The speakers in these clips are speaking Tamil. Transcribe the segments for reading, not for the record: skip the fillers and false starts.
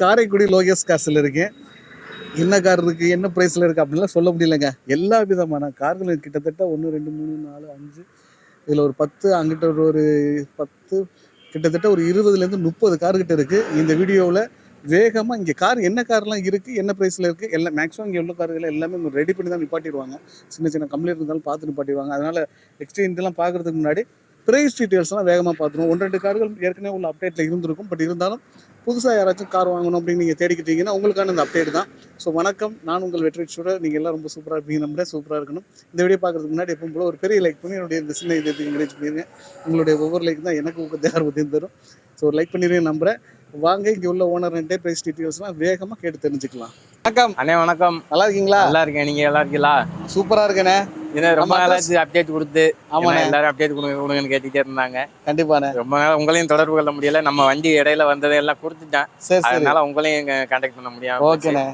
காரைக்குடி லோகேஷ் காசில் இருக்கேன். என்ன கார் இருக்கு, என்ன பிரைஸ்ல இருக்கு அப்படின்லாம் சொல்ல முடியலங்க. எல்லா விதமான கார்களும் கிட்டத்தட்ட 1 2 3 4 5 இதில் ஒரு 10, அங்கிட்ட ஒரு 10, கிட்டத்தட்ட ஒரு 20லேருந்து 30 கார்கிட்ட இருக்கு. இந்த வீடியோவில் வேகமாக இங்கே கார் என்ன கார்லாம் இருக்குது, என்ன ப்ரைஸில் இருக்குது, எல்லாம் மேக்ஸிமம் இங்கே உள்ள கார்கள் எல்லாமே ரெடி பண்ணி தான் நிப்பாட்டிடுவாங்க. சின்ன சின்ன கம்ப்ளைண்ட் இருந்தாலும் பார்த்து நிப்பாட்டிடுவாங்க. அதனால் எக்ஸ்சேஞ்செலாம் பார்க்குறதுக்கு முன்னாடி ப்ரைஸ் டீட்டெயில்ஸ்லாம் வேகமாக பார்த்துருவோம். 1 2 கார்கள் ஏற்கனவே உள்ள அப்டேட்டில் இருந்திருக்கும். பட் இருந்தாலும் புதுசாக யாராச்சும் கார் வாங்கணும் அப்படின்னு நீங்கள் தேடிக்கிட்டீங்கன்னா உங்களுக்கான இந்த அப்டேட் தான். ஸோ வணக்கம், நான் உங்கள் வெற்றிச்சூடர். நீங்கள் எல்லாம் ரொம்ப சூப்பராக இருப்பீங்க, நம்புறேன் சூப்பராக இருக்கணும். இந்த வீடியோ பார்க்குறதுக்கு முன்னாடி எப்பவும் போல ஒரு பெரிய லைக் பண்ணி என்னுடைய இந்த சின்ன இதயத்துக்கு என்கரேஜ் பண்ணிடுங்க. உங்களுடைய ஒவ்வொரு லைக் தான் எனக்கு ஊக்கத்தை ஆர்வத்தையும் தரும். ஸோ ஒரு லைக் பண்ணிடுவேன் நம்புறேன். வாங்க, இங்கே உள்ள ஓனர் ப்ரைஸ் டீட்டெயில்ஸ்லாம் வேகமாக கேட்டு தெரிஞ்சுக்கலாம். வணக்கம் அண்ணே. வணக்கம். நல்லா இருக்கீங்களா? நல்லா இருக்கேன். நீங்க நல்லா இருக்கீங்களா? சூப்பரா இருக்கேனே. இது ரொம்ப நாளாச்சு அப்டேட் கொடுத்து. ஆமா, எல்லாரும் அப்டேட் கொடுங்கன்னு கேட்டுட்டே இருந்தாங்க. கண்டிப்பாண்ணே. ரொம்ப நாள் உங்களையும் தொடர்பு கொள்ள முடியல. நம்ம வண்டி இடையில வந்ததெல்லாம் கொடுத்துட்டேன். அதனால உங்களையும் கான்டாக்ட் பண்ண முடியாது. ஓகேண்ணே.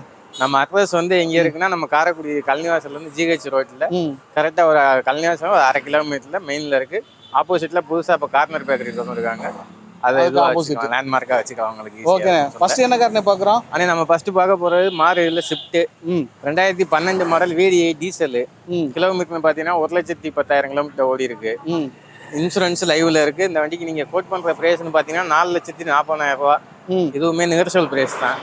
நம்ம அட்ரஸ் வந்து எங்க இருக்குன்னா, நம்ம காரைக்குடி கல்னிவாசல்ல இருந்து GH ரோட்ல கரெக்டா ஒரு கல்னிவாசல் ஒரு 1/2 கிலோமீட்டர்ல மெயின்ல இருக்கு. ஆப்போசிட்ல புதுசா இப்ப கார்னர் பேக்கரி இருக்காங்க. அது லேண்ட்மார்க்கா வச்சுக்கலாம் உங்களுக்கு. ஓகே, ஃபர்ஸ்ட் என்ன கார்னே பாக்குறோம். ஆனா நம்ம ஃபர்ஸ்ட் பார்க்க போறது மாருதில Swift 2012 model VD8 diesel. Kilometre பாத்தீங்கன்னா 1,10,000 கிலோமீட்டர் ஓடி இருக்கு. இன்சூரன்ஸ் லைவ்ல இருக்கு. இந்த வண்டிக்கு நீங்க கோட் பண்ற பிரைஸ்னு பாத்தீங்கன்னா 4,40,000 ரூபாய். இதுவுமே நிகர்சல் பிரைஸ் தான்,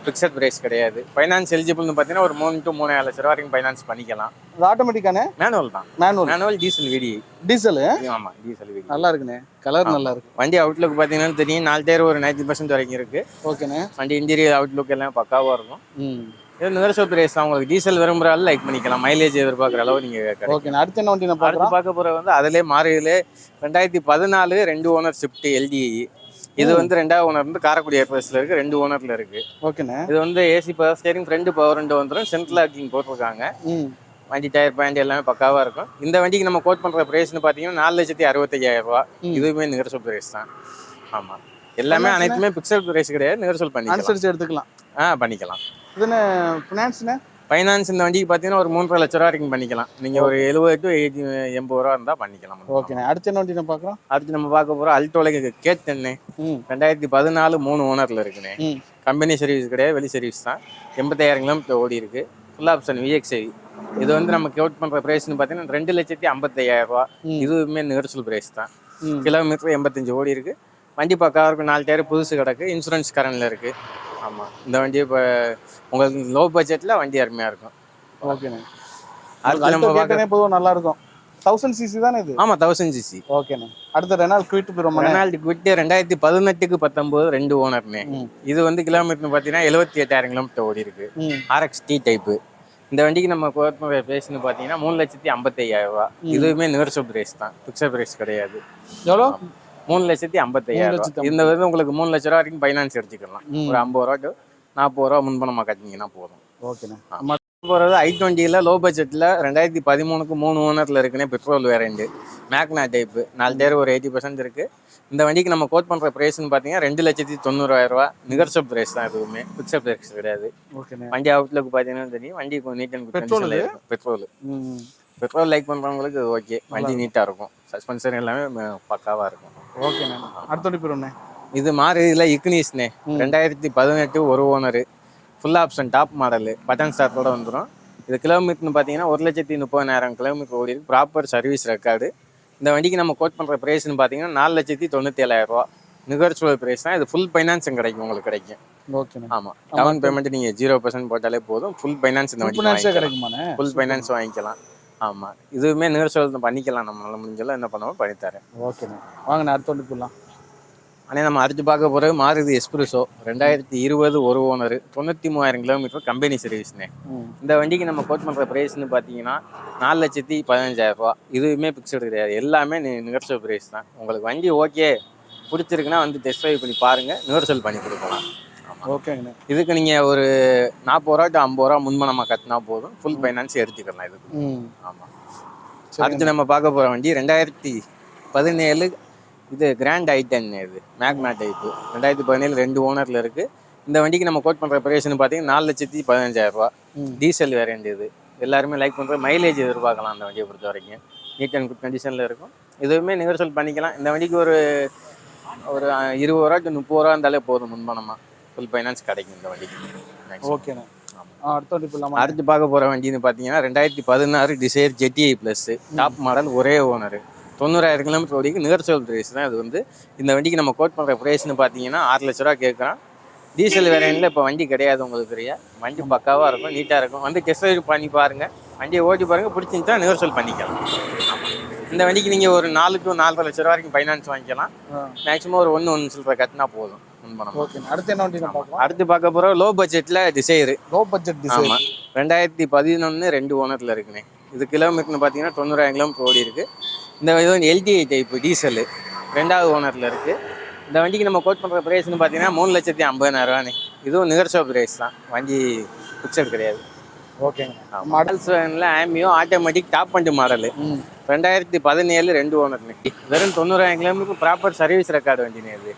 பிக்சட் பிரைஸ் கிடையாது. ஃபைனான்ஸ் எலிஜிபிள்னு பார்த்தீங்கன்னா ஒரு 3 to 3.5 லட்சம் ரூபா வரைக்கும் ஃபைனான்ஸ் பண்ணிக்கலாம். அது ஆட்டோமேட்டிக்கானே? மேனுவல் தான். Manual diesel VD. டீசல்? ஆமா, டீசல் VD. நல்லா இருக்குண்ணே, கலர் நல்லா இருக்கு. வண்டி அவுட்லுக் பார்த்தீங்கன்னா தெரியும், 4 டயர் ஒரு 90% வரைக்கும் இருக்கு. ஓகேண்ணே. வண்டி இன்டீரியர் அவுட்லுக் எல்லாம் பக்காவாக இருக்கும். இது நிகர்சல் பிரைஸ் தான். உங்களுக்கு டீசல் விரும்புறாலும் லைக் பண்ணிக்கலாம். மைலேஜ் எதிர்பார்க்குற அளவு நீங்கள். ஓகே, அடுத்த என்ன வண்டி நான் பார்க்க போகிற வந்து அதிலே மாறுதிலே 2014 2 ஓனர் ஸ்விஃப்ட் LDI. இது வந்து 2வது ஓனர் வந்து காரைக்குடி ஏர்போர்ட்ல இருக்கு. 2 ஓனர்ல இருக்கு. ஓகேண்ணே. இது வந்து AC power steering, front power window வந்துடும். சென்ட்ரல் லாக்கிங் போட்டிருக்காங்க. வண்டி டயர் பேண்ட் எல்லாமே பக்காவா இருக்கும். இந்த வண்டிக்கு நம்ம கோட் பண்ற பிரைஸ்னு பாத்தீங்கன்னா 4,65,000 ரூபாய். இதுவுமே நிகர்சல் பிரைஸ் தான். ஆமா, எல்லாமே அனைத்துமே பிக்சல் பிரைஸ் கிடையாது, நிகர்சல் பண்ணிக்கலாம். எடுத்துக்கலாம். பண்ணிக்கலாம். இதுன்னு ஃபினான்ஸ்னே ஃபைனான்ஸ் இந்த வண்டிக்கு பார்த்தீங்கன்னா ஒரு 3.5 லட்ச ரூபா வரைக்கும் பண்ணிக்கலாம். நீங்கள் ஒரு 70 to 80 ரூபா இருந்தால் பண்ணிக்கலாம். ஓகேண்ணே. அடுத்து என்ன வண்டி நம்ம பார்க்குறோம்? அடுத்து நம்ம பார்க்க போகிறோம் அல்டோல K10. 2014 3 ஓனரில் இருக்குண்ணே. கம்பெனி சர்வீஸ் கிடையாது, வெளி சர்வீஸ் தான். 80,000 கிலோமீட்டர் ஓடி இருக்கு. Full option VXI. இது வந்து நம்ம கோட் பண்ணுற ப்ரைஸ்னு பார்த்தீங்கன்னா 2,55,000 ரூபா. இதுவுமே நிகர்சல் ப்ரைஸ் தான். கிலோமீட்டர் 85 ஓடி இருக்கு. வண்டி பக்காவாக இருக்கும். 4 டயர் புதுசு கிடக்கு. இன்சூரன்ஸ் கரண்டில் இருக்கு. ஆமாம், இந்த வண்டி இப்போ உங்களுக்கு லோ பட்ஜெட்டில் வண்டி அருமையாக இருக்கும். ஓகேண்ணே. அடுத்து நம்ம பார்க்கறதே பொதுவாக நல்லா இருக்கும். 1000 cc தானே இது? ஆமாம், 1000 cc. ஓகேண்ணே. அடுத்து ரெனால்ட் குவிட். ரெனால்ட் குவிட் 2018க்கு 19 2 ஓனர்னே. இது வந்து கிலோமீட்டர் பார்த்தீங்கன்னா 78,000 கிலோமீட்டர் ஓடி இருக்கு. RXT type. இந்த வண்டிக்கு நம்ம பேசுன்னு பார்த்தீங்கன்னா 3,55,000 ரூபா. இதுவுமே நிகர்சல் பிரைஸ் தான், பிக்சர் பிரைஸ் கிடையாது. எவ்வளோ? 3,55,000 ரூபா. இந்த வந்து உங்களுக்கு 3 லட்ச ரூபா வரைக்கும் ஃபைனான்ஸ் எடுத்துக்கலாம். ஒரு 50 ரூபா to 40 ரூபா முன்பணமாக கட்டினீங்கன்னா போதும். ஓகேண்ணே. போகிறது i20ல லோ பட்ஜெட்டில் 2013க்கு 3 ஓனரில் இருக்குன்னே. பெட்ரோல் வேரியண்ட், மேக்னா டைப்பு, 4 டயர் ஒரு 80% இருக்கு. இந்த வண்டிக்கு நம்ம கோட் பண்ணுற ப்ரைஸ்ன்னு பார்த்தீங்கன்னா 2,90,000 ரூபா. நிகர்சல் பிரைஸ் தான், எதுவுமே பிக்சர் பிரைஸ் கிடையாது. வண்டி அவுட்லுக்கு பார்த்தீங்கன்னா தெரியும், வண்டி நீட் அண்ட் குட் கண்டிஷனில் இருக்கும். பெட்ரோல் லைக் பண்ணுறவங்களுக்கு ஓகே, வண்டி நீட்டாக இருக்கும். சஸ்பென்ஷன் எல்லாமே பக்காவாக இருக்கும். ஓகேண்ணே. அடுத்த பேருண்ணே. இது மாறுதில் இக்னிஸ்னே. 2018 1 owner, full option, top model, button ஸ்டார்ட்டோட வந்துடும். இது கிலோமீட்டர்னு பார்த்தீங்கன்னா 1,30,000 கிலோமீட்டர் ஓடி இருக்கு. Proper service record. இந்த வண்டிக்கு நம்ம கோட் பண்ணுற ப்ரைஸ்னு பார்த்தீங்கன்னா 4,97,000 ரூபா. நிகர்சல் ப்ரைஸ் தான். இது ஃபுல் ஃபைனான்ஸும் கிடைக்கும், உங்களுக்கு கிடைக்கும். ஓகே. ஆமாம், டவுன் பேமெண்ட் நீங்கள் 0% போட்டாலே போதும். ஃபுல் ஃபைனான்ஸ் இந்த வண்டி கிடைக்குமாண்ணே? ஃபுல் ஃபைனான்ஸ் வாங்கிக்கலாம். ஆமாம், இதுவுமே நிகர்சல் பண்ணிக்கலாம். நம்மளால முடிஞ்செல்லாம் என்ன பண்ணுவோம் பண்ணித்தரேன். ஓகேண்ணே. வாங்கண்ணே, அடுத்த வண்டி போடலாம். ஆனால் நம்ம அடுத்து பார்க்க போகிறது Maruti S-Presso 2020 1 owner, 93,000 kilometre company சர்வீஸ்னே. இந்த வண்டிக்கு நம்ம கோட் பண்ணுற ப்ரைஸ்னு பார்த்தீங்கன்னா 4,15,000 ரூபா. இதுவுமே பிக்சடு கிடையாது, எல்லாமே நிகர்சல் ப்ரைஸ் தான். உங்களுக்கு வண்டி ஓகே பிடிச்சிருக்குன்னா வந்து டெஸ்ட் ட்ரைவ் பண்ணி பாருங்கள், நிகர்சல் பண்ணி கொடுக்கலாம். ஓகேங்கண்ணே. இதுக்கு நீங்கள் ஒரு 40 ரூபா to 50 ரூபா முன்பணமாக கட்டினா போதும். ஃபுல் ஃபைனான்ஸ் எடுத்துக்கலாம் இதுக்கு. ஆமாம். அடுத்து நம்ம பார்க்க போகிற வண்டி 2017 இது கிராண்ட் i10. இது மேக்னா டைப்பு, 2017 2 ஓனரில் இருக்குது. இந்த வண்டிக்கு நம்ம கோட் பண்ணுற ப்ரைஸ்னு பார்த்தீங்கன்னா 4,15,000 ரூபா. Diesel variant. இது எல்லாருமே லைக் பண்ணுற மைலேஜ் எதிர்பார்க்கலாம். அந்த வண்டியை பொறுத்த வரைக்கும் நீட் அண்ட் குட் கண்டிஷனில் இருக்கும். இதுவுமே நிகர்சல் பண்ணிக்கலாம். இந்த வண்டிக்கு ஒரு 20 ரூபா to 30 ரூபா இருந்தாலே போதும் முன்பணமாக. ஃபுல் ஃபைனான்ஸ் கிடைக்கும் இந்த வண்டிக்கு. ஓகேண்ணே. அடுத்த வண்டி போகலாமா? அடுத்து பார்க்க போகிற வண்டின்னு பார்த்தீங்கன்னா 2016 டிசைர் ஜெட்டிஐ ப்ளஸ் டாப் மாடல், ஒரே ஓனர், 90,000 கிலோமீட்டர் ஓடிக்கு, நிகர்ச்சல் ப்ரைஸ் தான். இது வந்து இந்த வண்டிக்கு நம்ம கோட் பண்ணுற ப்ரைஸ்னு பார்த்தீங்கன்னா 6 லட்ச ரூபா கேட்குறான். டீசல் வேரியண்ட்டில் இப்போ வண்டி கிடையாது உங்களுக்கு தெரியா. வண்டி பக்காவாக இருக்கும், நீட்டாக இருக்கும். வந்து டெஸ்ட் ரைடு பண்ணி பாருங்கள், வண்டியை ஓட்டி பாருங்கள், பிடிச்சிருந்துச்சா நிகர்ச்சல் பண்ணிக்கலாம். இந்த வண்டிக்கு நீங்கள் ஒரு 4 to 4.5 லட்ச ரூபா வரைக்கும் ஃபைனான்ஸ் வாங்கிக்கலாம். மேக்ஸிமம் ஒரு 1 சில்லற கட்டினா போதும். அடுத்து என்ன வண்டி பார்க்கலாம்? அடுத்து பார்க்க போகிறோம் லோ பட்ஜெட்டில் டிசைர். Low budget desire. ஆமாம், 2011 2 ஓனரில் இருக்குண்ணே. இது கிலோமீட்டர்னு பார்த்தீங்கன்னா 90,000 கிலோமீட்டர் ஓடி இருக்குது. இந்த இது வந்து எல்டிஐ டைப்பு டீசலு, 2வது ஓனரில் இருக்குது. இந்த வண்டிக்கு நம்ம கோட் பண்ணுற ப்ரைஸ்னு பார்த்தீங்கன்னா 3,50,000 ரூபாண்ணே. இதுவும் நிகர்ச்சோ ப்ரைஸ் தான், வண்டி பிக்சர் கிடையாது. ஓகேங்க. மாடல்ஸ் வேனில் ஆம்பியோ ஆட்டோமேட்டிக் டாப் அண்ட் மாடலு, 2017 2 ஓனர்னு, வெறும் 90,000 கிலோமீட்டர் ப்ராப்பர் சர்வீஸ் ரெக்கார்டு வண்டினே இது.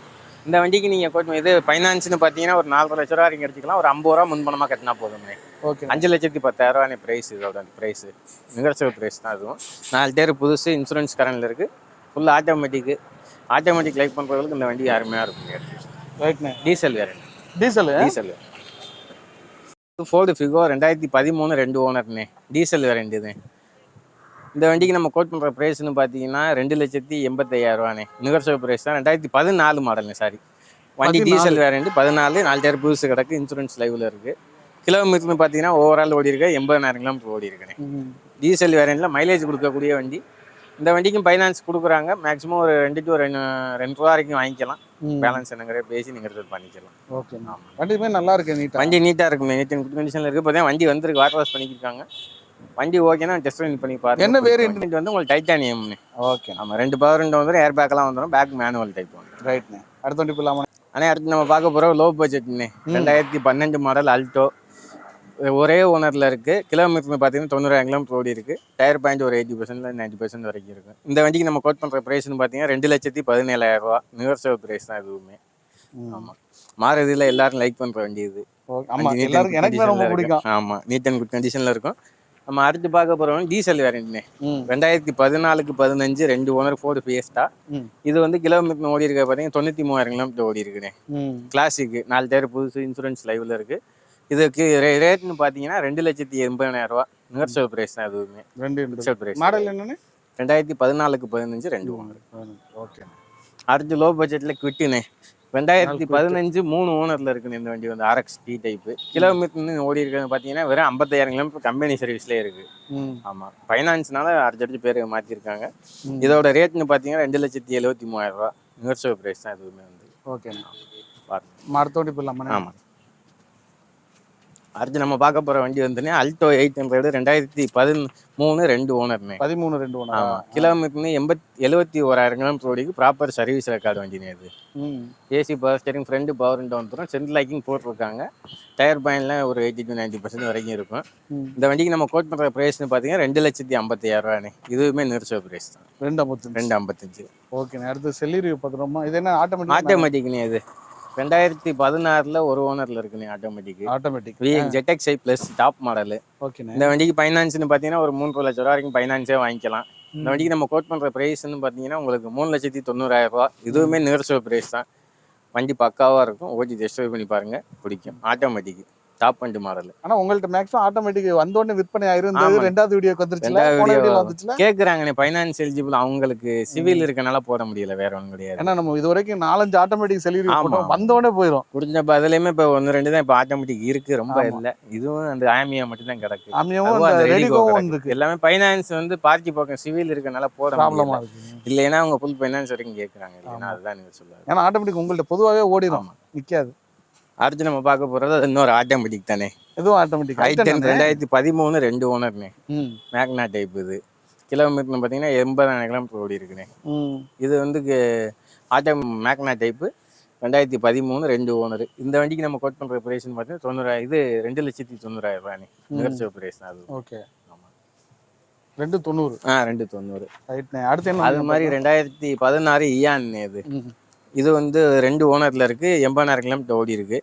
இந்த வண்டிக்கு நீங்கள் கோட் இது ஃபைனான்ஸ்னு பார்த்தீங்கன்னா ஒரு 4 லட்ச ரூபா வரைக்கும் எடுத்துக்கலாம். ஒரு 50 ரூபா முன்பணமாக கட்டினா போதும்ண்ணே. ஓகே. 5,10,000 ப்ரைஸ். இதோட ப்ரைஸு நிகர்ச்சல் ப்ரைஸ் தான். அதுவும் 4 டயர் புதுசு, இன்சூரன்ஸ் கரண்டில் இருக்குது, ஃபுல் ஆட்டோமேட்டிக்கு. ஆட்டோமேட்டிக் லைக் பண்ணுறவங்களுக்கு இந்த வண்டி அருமையாக இருக்கும். Diesel variant. Diesel Ford Figo 2013 2 ஓனர்னே, டீசல் வேரியன்ட் இது. இந்த வண்டிக்கு நம்ம கோட் பண்ணுற ப்ரைஸ்னு பார்த்தீங்கன்னா 2,85,000 ரூபாண்ணே. நிகர்ச்சல் ப்ரைஸ் தான். 2014 மாடல்ண்ணே. சாரி, வண்டி டீசல் வேரியன்ட், 14, 4 டயர் புதுசு கிடக்கு, இன்சூரன்ஸ் லைவில் இருக்குது. கிலோமீட்டர்னு பார்த்தீங்கன்னா ஓவரால் ஓடி இருக்கு 80,000 கிலோமீட்டர் ஓடி இருக்குண்ணே. டீசல் வேரியண்ட்டில் மைலேஜ் கொடுக்கக்கூடிய வண்டி. இந்த வண்டிக்கும் ஃபைனான்ஸ் கொடுக்குறாங்க. மேக்ஸிமம் ஒரு 2 to 2 ரூபா வரைக்கும் வாங்கிக்கலாம். பேலன்ஸ் என்னங்கிற பேசி நீங்கள் பண்ணிக்கலாம். ஓகே. வண்டியுமே நல்லா இருக்கு, வண்டி நீட்டாக இருக்குமே, நீட் அண்ட் குட் கண்டிஷனில் இருக்குது. இப்போ தான் வண்டி வந்துருக்கு, வாட்டர் வாஷ் பண்ணிக்கிருக்காங்க. வண்டி ஓகேனா டெஸ்ட் ரைட் பண்ணி பாருங்க. என்ன வேரியன்ட் வந்து உங்களுக்கு டைட்டானியம்னு. ஓகே. ஆமாம், 2 பவர் விண்டோ வந்துடும், ஏர் பேக்கெல்லாம் வந்துடும், பேக் மேனுவல் டைப் வந்துடும். ரைட்ண்ணே. அடுத்த வண்டி போகலாமா? ஆனால் அடுத்து நம்ம பார்க்க போகிறோம் லோ பட்ஜெட்ண்ணே. 2012 மாடல் அல்டோ, ஒரே ஓனரில் இருக்குது. கிலோமீட்டர்னு பார்த்தீங்கன்னா 90,000 கிலோமீட்டர் ஓடி இருக்குது. டயர் பாயிண்ட் ஒரு 80% 90% வரைக்கும் இருக்குது. இந்த வண்டிக்கு நம்ம கோட் பண்ணுற ப்ரைஸ்னு பார்த்தீங்கன்னா 2,17,000 ரூபா. நிகர்ச்சல் ப்ரைஸ் தான் இதுவுமே. ஆமாம், மாறுதில் எல்லாரும் லைக் பண்ணுற வண்டி இது. ஆமாம், எனக்கு ரொம்ப பிடிக்கும். ஆமாம், நீட் அண்ட் குட் கண்டிஷனில் இருக்கும். நம்ம அடுத்து பார்க்க போகிறோம் டீசல் வேரியண்ட்ண்ணே. 2014 15 2 owner Ford Fiesta. இது வந்து கிலோமீட்டர் ஓடி இருக்க பார்த்தீங்கன்னா 93,000 கிலோமீட்டர் ஓடி இருக்குண்ணே. கிளாசிக்கு, 4 டயர் புதுசு, இன்சூரன்ஸ் லைவில் இருக்குது. இதுக்கு ரேட்னு பார்த்தீங்கன்னா 2,80,000 ரூபா. நிகர்ச்சல் ப்ரைஸ் தான் அதுவுமே. மாடல் என்னன்னு 2014 15 2 ஓனர். ஓகே. அடுத்து லோ பட்ஜெட்டில் குவிட்டுண்ணே. 2015 3 ஓனரில் இருக்குன்னு. இந்த வண்டி வந்து RX T டைப்பு. கிலோமீட்டர்னு ஓடி இருக்கிறது பார்த்தீங்கன்னா வெறும் 50,000 கிலோமீட்டர் கம்பெனி சர்வீஸ்லேயே இருக்குது. ஆமாம், ஃபைனான்ஸ்னால அடுத்தடுத்து பேர் மாற்றிருக்காங்க. இதோட ரேட்னு பார்த்தீங்கன்னா 2,73,000 ரூபா. நிகர்ச்சல் ப்ரைஸ் தான் இதுவுமே வந்து. ஓகேண்ணா. அடுத்த வண்டி போடலாமா? ஆமாம். அடுத்து நம்ம பார்க்க போகிற வண்டி வந்துன்னா அல்டோ 800 2013 2 ஓனர்ண்ணே. 13 2 ஓனர். ஆமாம், கிலோமீட்டர்னு 71,000 கிலோமீட்டர் ஓடிக்கு, ப்ராப்பர் சர்வீஸ் ரெக்கார்டு வண்டினே இது. AC power steering, front power window வந்துடும், சென்ட்ரல் லாக்கிங் போட்டிருக்காங்க. டயர் பாயிண்ட்லாம் ஒரு 80 to 90% வரைக்கும் இருக்கும். இந்த வண்டிக்கு நம்ம கோட் பண்ணுற ப்ரைஸ்னு பார்த்தீங்கன்னா 2,50,000 ரூபாண்ணே. இதுவுமே நிகர்ச்சல் ப்ரைஸ் தான். 2,55. ஓகேண்ணே. அடுத்து செல்லீரியோ பார்த்துருமா? இது என்ன ஆட்டோமேட்டிக்னே. இது 2016 ஒரு ஓனரில் இருக்குண்ணே. Automatic ZXi plus top model. ஓகேண்ணே. இந்த வண்டிக்கு ஃபைனான்ஸ்னு பார்த்தீங்கன்னா ஒரு 3 லட்ச ரூபா வரைக்கும் ஃபைனான்ஸே வாங்கிக்கலாம். இந்த வண்டிக்கு நம்ம கோட் பண்ணுற ப்ரைஸ்னு பார்த்தீங்கன்னா உங்களுக்கு 3,90,000 ரூபா. இதுவுமே நிகர்ச்சல் ப்ரைஸ் தான். வண்டி பக்காவாக இருக்கும், ஓட்டி டெஸ்ட் ட்ரைவ் பண்ணி பாருங்கள், பிடிக்கும். Automatic top and model. ஆனால் உங்கள்கிட்ட மேக்ஸிமம் ஆட்டோமேட்டிக் வந்தோடனே விற்பனை ஆயிருந்தது. 2வது வீடியோக்கு வந்துருச்சு. கேட்குறாங்கண்ணே ஃபைனான்ஸ் எலிஜிபிள். அவங்களுக்கு சிவில் இருக்கனால போட முடியல, வேற ஒன்றும் கிடையாது. ஏன்னா நம்ம இது வரைக்கும் 4-5 ஆட்டோமேட்டிக் செல்லீரியோ வந்தோடனே போயிடும். முடிஞ்சப்போ அதுலேயுமே இப்போ 1-2 தான் இப்போ ஆட்டோமேட்டிக் இருக்குது, ரொம்ப இல்லை. இதுவும் அந்த ஆமியா மட்டும் தான் கிடக்கு. எல்லாமே ஃபைனான்ஸ் வந்து பார்ட்டி பக்கம் சிவில் இருக்கனால போட ப்ராப்ளமா இருக்கு. இல்லைன்னா அவங்க ஃபுல் ஃபைனான்ஸ் வரைக்கும் கேட்குறாங்க. இல்லைன்னா அதுதான் நீங்கள் சொல்லுவாங்க. ஏன்னா ஆட்டோமேட்டிக் உங்கள்கிட்ட பொதுவாகவே ஓடிடும், நிற்காது. அடுத்து நம்ம பார்க்க போகிறது இன்னொரு ஆட்டோமேட்டிக் தானே. இதுவும் ஆட்டோமேட்டிக். i10 2013 2 ஓனர்ண்ணே. மேக்னா டைப். இது கிலோமீட்டர்னு பார்த்தீங்கன்னா 80,000 கிலோமீட்டர் ஓடி இருக்குண்ணே. இது வந்து ஆட்டோ மேக்னா டைப்பு, 2013 2 ஓனர். இந்த வண்டிக்கு நம்ம கோட் பண்ணுற ப்ரைஸ்னு பார்த்தீங்கன்னா 90,000. இது 2,90,000 ரூபாண்ணே. நிகர்ச்சல் ப்ரைஸ் தான் அது. ஓகே. 290. 290. அடுத்து என்ன? அது மாதிரி 2016 இயான்னு. இது வந்து 2 ஓனரில் இருக்குது, 80,000 கிலோமீட்டர் ஓடி இருக்குது.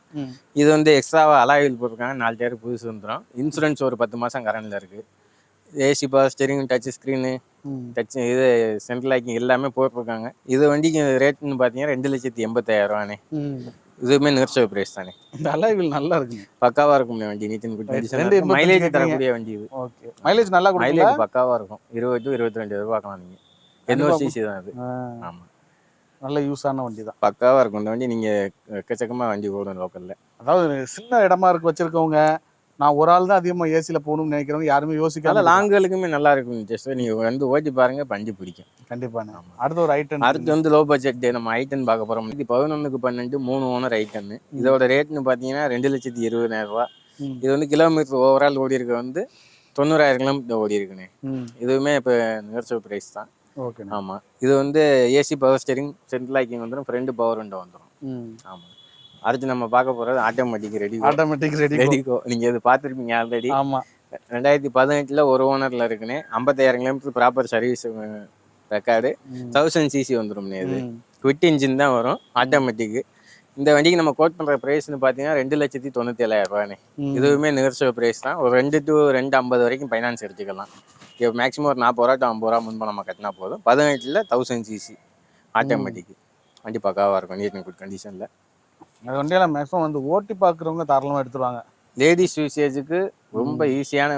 இது வந்து எக்ஸ்ட்ராவாக அலாயில் போட்டிருக்காங்க, 4 டயர் புதுசு வந்துடும். இன்சூரன்ஸ் ஒரு 10 மாதம் கரண்டில் இருக்குது. AC power steering, touch screen, touch இது சென்ட்ரல் லாக்கிங் எல்லாமே போட்டிருக்காங்க. இது வண்டிக்கு ரேட்னு பார்த்தீங்கன்னா 2,80,000 ரூபாண்ணே. இதுவுமே நெகோஷியபிள் பிரைஸ் தானே. இந்த அலாய்வில் நல்லா இருக்குங்க. பக்காவாக இருக்கும் வண்டி, நீட் அண்ட் குட் ரெண்டு கண்டிஷன், 85 மைலேஜ் கேட்குறீங்க. தரக்கூடிய வண்டி இது. ஓகே, மைலேஜ் நல்லா கொடுக்குங்களா? மைலேஜ் பக்காவாக இருக்கும், 20 to 22 எதிர்பார்க்கலாம் நீங்கள். 800 சிசி தான் அது. ஆமாம், நல்ல யூஸான வண்டி தான், பக்காவாக இருக்கும் இந்த வண்டி. நீங்கள் எக்கச்சக்கமாக வண்டி ஓடும் லோக்கலில். அதாவது சின்ன இடமா இருக்கு வச்சிருக்கவங்க, நான் ஒரு ஆள் தான் அதிகமாக ஏசியில் போகணும்னு நினைக்கிறவங்க யாருமே யோசிக்காம அதனால் லாங்குகளுக்குமே நல்லா இருக்கும். ஜஸ்ட் நீங்கள் வந்து ஓட்டி பாருங்க, வண்டி பிடிக்கும் கண்டிப்பாக. அடுத்த ஒரு ஐட்டன், அடுத்து வந்து லோ பட்ஜெட் நம்ம ஐட்டன் பார்க்க போகிறோம். இது 11க்கு 12 3 ஓனர் ஐட்டன். இதோட ரேட்னு பார்த்தீங்கன்னா 2,20,000 ரூபா. இது வந்து கிலோமீட்டர் ஓவரால் ஓடி இருக்க வந்து 90,000 கிலோமீட்டர் ஓடி இருக்குண்ணே. இதுவுமே இப்போ நெகோஷியபிள் பிரைஸ் தான். ஓகே. ஆமாம், இது வந்து AC power steering, central locking வந்துடும், ஃப்ரண்ட் பவர் விண்டோ வந்துடும். ஆமாம். அடுத்து நம்ம பார்க்க போகிறது ஆட்டோமேட்டிக் ரெடிகோ. நீங்கள் இது பார்த்துருப்பீங்க ஆல்ரெடி. ஆமாம், 2018 ஒரு ஓனரில் இருக்குன்னு, 55,000 kilometre proper service record, 1000 CC வந்துடும். இது குவிட் இன்ஜின் தான் வரும், ஆட்டோமேட்டிக்கு. இந்த வண்டிக்கு நம்ம கோட் பண்ணுற ப்ரைஸ்னு பார்த்தீங்கன்னா 2,97,000 ரூபாய்னு. இதுவுமே நெகோஷியபிள் ப்ரைஸ் தான். ஒரு 2 to 250 வரைக்கும் ஃபைனான்ஸ் எடுத்துக்கலாம். இப்போ மேக்ஸிமம் ஒரு 40 ரூபா to 50 ரூபா முன்பணமாக கட்டினா போதும். 18 1000 சிசி ஆட்டோமேட்டிக் வண்டி பக்காவாக இருக்கும், நீட் அண்ட் குட் கண்டிஷனில். அது வண்டியெல்லாம் மேக்ஸிமம் வந்து ஓட்டி பார்க்குறவங்க தாராளமாக எடுத்துருவாங்க. லேடிஸ் யூசேஜுக்கு ரொம்ப ஈஸியான